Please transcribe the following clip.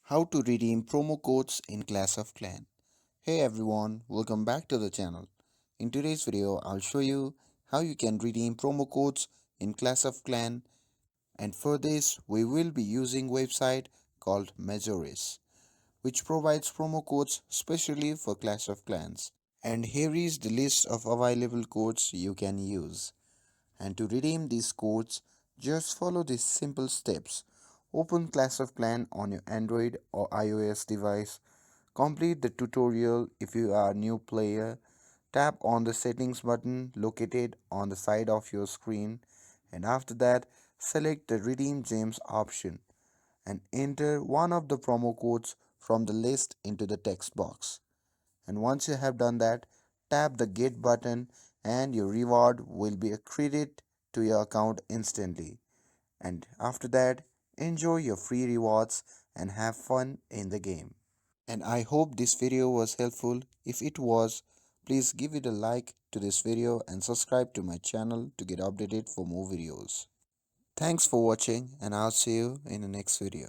How to redeem promo codes in Clash of Clans. Hey everyone, welcome back to the channel. In today's video, I'll show you how you can redeem promo codes in Clash of Clans, and for this, we will be using website called Majoris, which provides promo codes specially for Clash of Clans. And here is the list of available codes you can use. And to redeem these codes, just follow these simple steps. Open Clash of Clans on your Android or iOS device. Complete the tutorial if you are a new player. Tap on the settings button located on the side of your screen, and after that, select the redeem gems option and enter one of the promo codes from the list into the text box. And once you have done that, tap the get button and your reward will be accredited to your account instantly. And after that, enjoy your free rewards and have fun in the game. And I hope this video was helpful. If it was, please give it a like to this video and subscribe to my channel to get updated for more videos. Thanks for watching, and I'll see you in the next video.